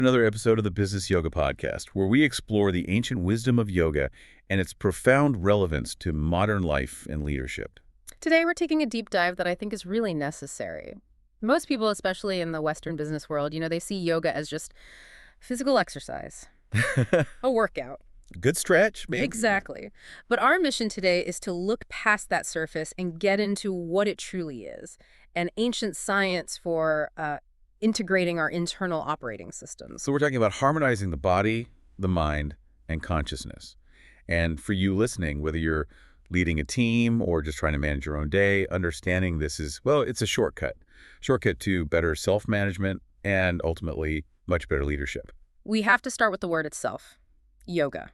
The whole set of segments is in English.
Another episode of the Business Yoga Podcast, where we explore the ancient wisdom of yoga and its profound relevance to modern life and leadership. Today, we're taking a deep dive that I think is really necessary. Most people, especially in the Western business world, they see yoga as just physical exercise, a workout. Good stretch, maybe. Exactly. But our mission today is to look past that surface and get into what it truly is, an ancient science for integrating our internal operating systems. So we're talking about harmonizing the body, the mind, and consciousness. And for you listening, whether you're leading a team or just trying to manage your own day, understanding this is, well, it's a shortcut. Shortcut to better self-management and ultimately much better leadership. We have to start with the word itself, yoga.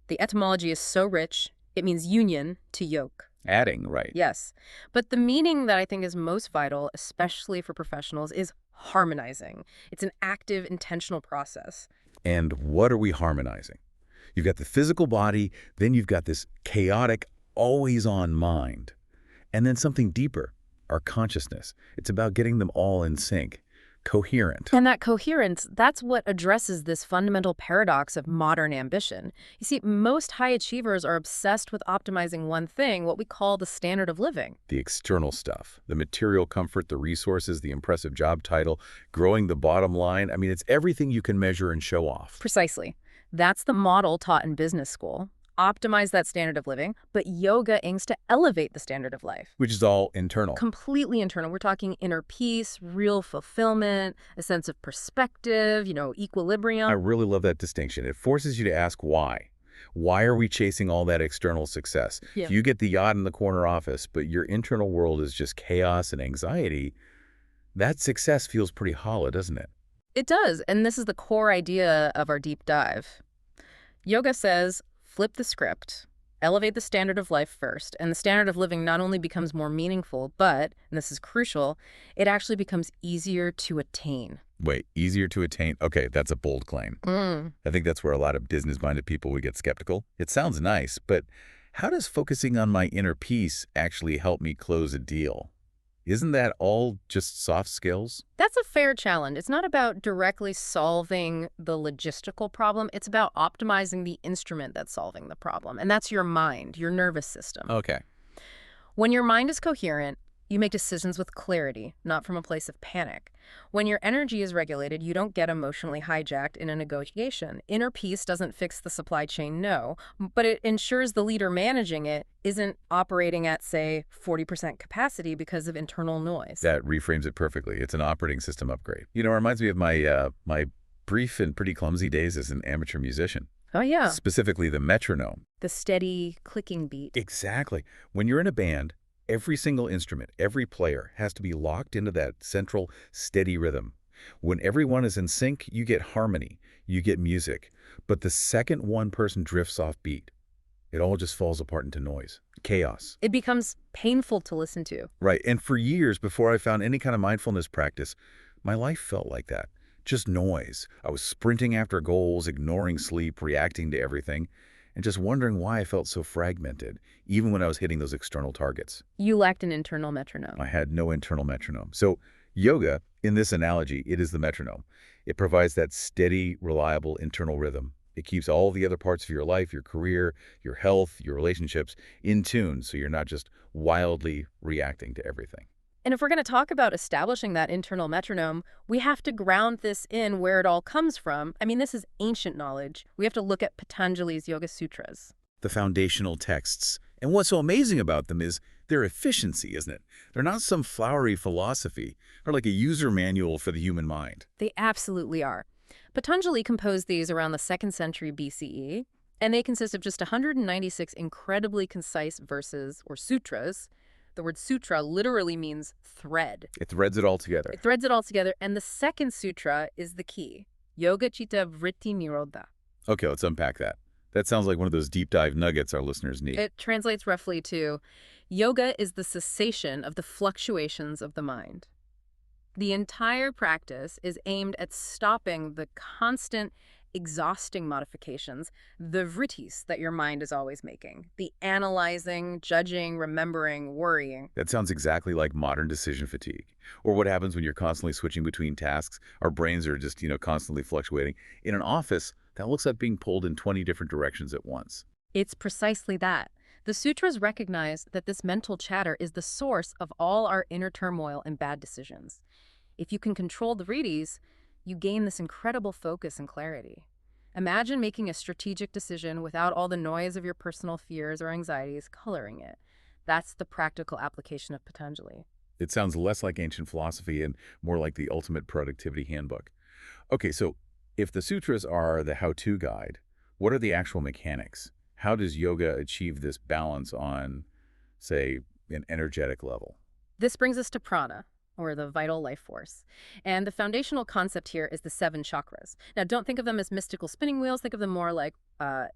The etymology is so rich, it means union to yoke. Adding, right. Yes. But the meaning that I think is most vital, especially for professionals, is harmonizing. It's an active, intentional process. And what are we harmonizing? You've got the physical body, then you've got this chaotic, always-on mind. And then something deeper, our consciousness. It's about getting them all in sync, coherent. And that coherence, that's what addresses this fundamental paradox of modern ambition. You see, most high achievers are obsessed with optimizing one thing, what we call the standard of living. The external stuff, the material comfort, the resources, the impressive job title, growing the bottom line. I mean, it's everything you can measure and show off. Precisely. That's the model taught in business school. Optimize that standard of living, but yoga aims to elevate the standard of life. Which is all internal. Completely internal. We're talking inner peace, real fulfillment, a sense of perspective, equilibrium. I really love that distinction. It forces you to ask why. Why are we chasing all that external success? Yeah. If you get the yacht in the corner office, but your internal world is just chaos and anxiety, that success feels pretty hollow, doesn't it? It does, and this is the core idea of our deep dive. Yoga says, flip the script, elevate the standard of life first, and the standard of living not only becomes more meaningful, but, and this is crucial, it actually becomes easier to attain. Wait, easier to attain? Okay, that's a bold claim. I think that's where a lot of business-minded people would get skeptical. It sounds nice, but how does focusing on my inner peace actually help me close a deal? Isn't that all just soft skills? That's a fair challenge. It's not about directly solving the logistical problem. It's about optimizing the instrument that's solving the problem. And that's your mind, your nervous system. Okay. When your mind is coherent, you make decisions with clarity, not from a place of panic. When your energy is regulated, you don't get emotionally hijacked in a negotiation. Inner peace doesn't fix the supply chain, no, but it ensures the leader managing it isn't operating at, say, 40% capacity because of internal noise. That reframes it perfectly. It's an operating system upgrade. It reminds me of my brief and pretty clumsy days as an amateur musician. Oh, yeah. Specifically the metronome. The steady clicking beat. Exactly. When you're in a band, every single instrument, every player has to be locked into that central, steady rhythm. When everyone is in sync, you get harmony, you get music. But the second one person drifts off beat, it all just falls apart into noise, chaos. It becomes painful to listen to. Right. And for years before I found any kind of mindfulness practice, my life felt like that. Just noise. I was sprinting after goals, ignoring sleep, reacting to everything, and just wondering why I felt so fragmented, even when I was hitting those external targets. You lacked an internal metronome. I had no internal metronome. So yoga, in this analogy, it is the metronome. It provides that steady, reliable internal rhythm. It keeps all the other parts of your life, your career, your health, your relationships in tune, so you're not just wildly reacting to everything. And if we're going to talk about establishing that internal metronome, we have to ground this in where it all comes from. I mean, this is ancient knowledge. We have to look at Patanjali's Yoga Sutras. The foundational texts. And what's so amazing about them is their efficiency, isn't it? They're not some flowery philosophy. They're like a user manual for the human mind. They absolutely are. Patanjali composed these around the 2nd century BCE, and they consist of just 196 incredibly concise verses, or sutras. The word sutra literally means thread. It threads it all together. It threads it all together, and the second sutra is the key, Yoga Chitta Vritti Nirodha. Okay, let's unpack that. That sounds like one of those deep dive nuggets our listeners need. It translates roughly to, yoga is the cessation of the fluctuations of the mind. The entire practice is aimed at stopping the constant exhausting modifications, the vrittis that your mind is always making. The analyzing, judging, remembering, worrying. That sounds exactly like modern decision fatigue, or what happens when you're constantly switching between tasks. Our brains are just, constantly fluctuating. In an office, that looks like being pulled in 20 different directions at once. It's precisely that. The sutras recognize that this mental chatter is the source of all our inner turmoil and bad decisions. If you can control the vrittis, you gain this incredible focus and clarity. Imagine making a strategic decision without all the noise of your personal fears or anxieties coloring it. That's the practical application of Patanjali. It sounds less like ancient philosophy and more like the ultimate productivity handbook. Okay, so if the sutras are the how-to guide, what are the actual mechanics? How does yoga achieve this balance on, say, an energetic level? This brings us to prana, or the vital life force. And the foundational concept here is the seven chakras. Now, don't think of them as mystical spinning wheels. Think of them more like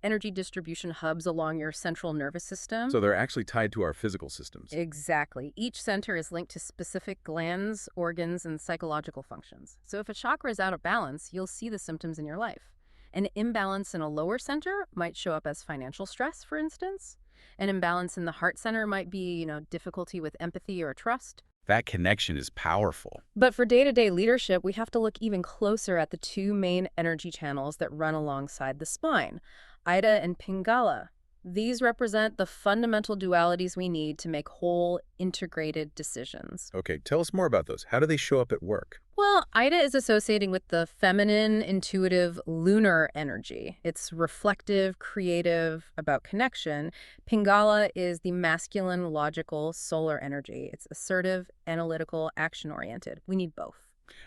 energy distribution hubs along your central nervous system. So they're actually tied to our physical systems. Exactly. Each center is linked to specific glands, organs, and psychological functions. So if a chakra is out of balance, you'll see the symptoms in your life. An imbalance in a lower center might show up as financial stress, for instance. An imbalance in the heart center might be, difficulty with empathy or trust. That connection is powerful. But for day-to-day leadership, we have to look even closer at the two main energy channels that run alongside the spine, Ida and Pingala. These represent the fundamental dualities we need to make whole, integrated decisions. Okay, tell us more about those. How do they show up at work? Well, Ida is associating with the feminine, intuitive, lunar energy. It's reflective, creative, about connection. Pingala is the masculine, logical, solar energy. It's assertive, analytical, action-oriented. We need both.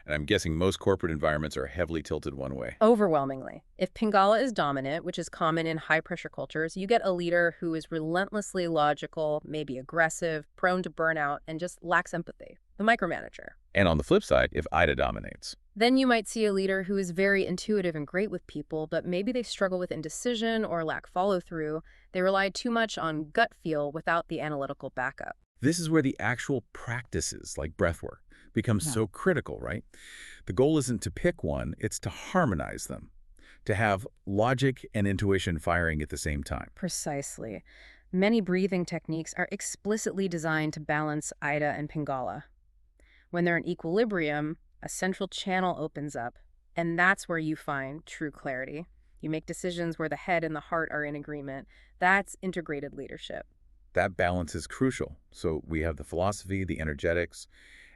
And I'm guessing most corporate environments are heavily tilted one way. Overwhelmingly. If Pingala is dominant, which is common in high-pressure cultures, you get a leader who is relentlessly logical, maybe aggressive, prone to burnout, and just lacks empathy. The micromanager. And on the flip side, if Ida dominates. Then you might see a leader who is very intuitive and great with people, but maybe they struggle with indecision or lack follow-through. They rely too much on gut feel without the analytical backup. This is where the actual practices, like breathwork, become so critical, right? The goal isn't to pick one, it's to harmonize them, to have logic and intuition firing at the same time. Precisely. Many breathing techniques are explicitly designed to balance Ida and Pingala. When they're in equilibrium, a central channel opens up, and that's where you find true clarity. You make decisions where the head and the heart are in agreement. That's integrated leadership. That balance is crucial. So we have the philosophy, the energetics,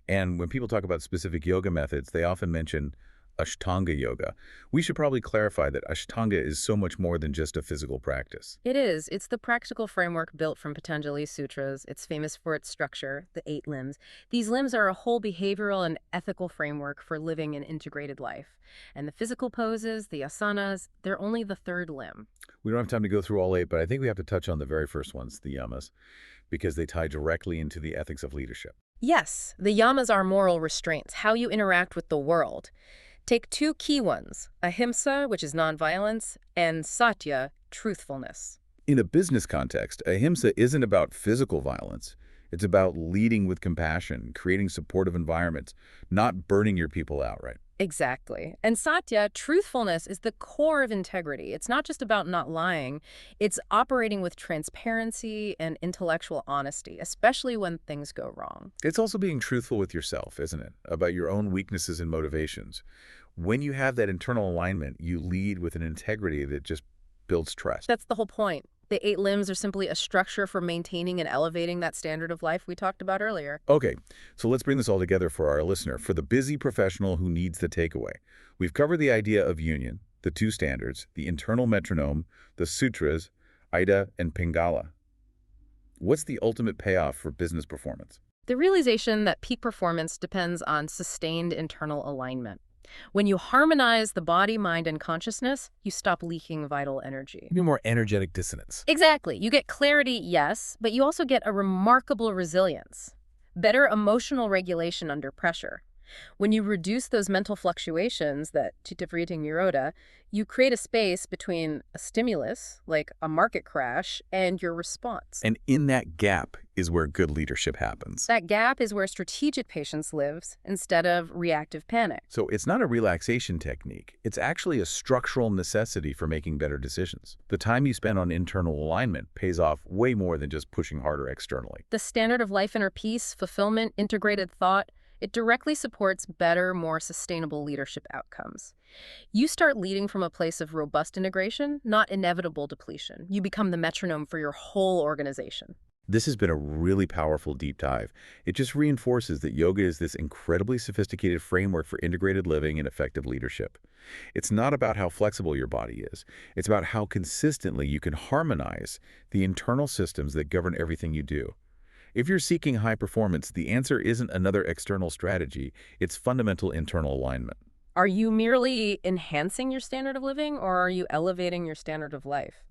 and when people talk about specific yoga methods, they often mention Ashtanga Yoga. We should probably clarify that Ashtanga is so much more than just a physical practice. It is. It's the practical framework built from Patanjali's sutras. It's famous for its structure, the 8 limbs. These limbs are a whole behavioral and ethical framework for living an integrated life. And the physical poses, the asanas, they're only the 3rd limb. We don't have time to go through all 8, but I think we have to touch on the very first ones, the yamas, because they tie directly into the ethics of leadership. Yes, the yamas are moral restraints, how you interact with the world. Take 2 key ones, ahimsa, which is nonviolence, and satya, truthfulness. In a business context, ahimsa isn't about physical violence. It's about leading with compassion, creating supportive environments, not burning your people out, right? Exactly. And satya, truthfulness, is the core of integrity. It's not just about not lying. It's operating with transparency and intellectual honesty, especially when things go wrong. It's also being truthful with yourself, isn't it? About your own weaknesses and motivations. When you have that internal alignment, you lead with an integrity that just builds trust. That's the whole point. The 8 limbs are simply a structure for maintaining and elevating that standard of life we talked about earlier. Okay, so let's bring this all together for our listener, for the busy professional who needs the takeaway. We've covered the idea of union, the 2 standards, the internal metronome, the sutras, Ida and Pingala. What's the ultimate payoff for business performance? The realization that peak performance depends on sustained internal alignment. When you harmonize the body, mind, and consciousness, you stop leaking vital energy. Maybe more energetic dissonance. Exactly. You get clarity, yes, but you also get a remarkable resilience. Better emotional regulation under pressure. When you reduce those mental fluctuations, that chitta vritti nirodha, you create a space between a stimulus, like a market crash, and your response. And in that gap is where good leadership happens. That gap is where strategic patience lives instead of reactive panic. So it's not a relaxation technique. It's actually a structural necessity for making better decisions. The time you spend on internal alignment pays off way more than just pushing harder externally. The standard of life inner peace, fulfillment, integrated thought, it directly supports better, more sustainable leadership outcomes. You start leading from a place of robust integration, not inevitable depletion. You become the metronome for your whole organization. This has been a really powerful deep dive. It just reinforces that yoga is this incredibly sophisticated framework for integrated living and effective leadership. It's not about how flexible your body is. It's about how consistently you can harmonize the internal systems that govern everything you do. If you're seeking high performance, the answer isn't another external strategy. It's fundamental internal alignment. Are you merely enhancing your standard of living, or are you elevating your standard of life?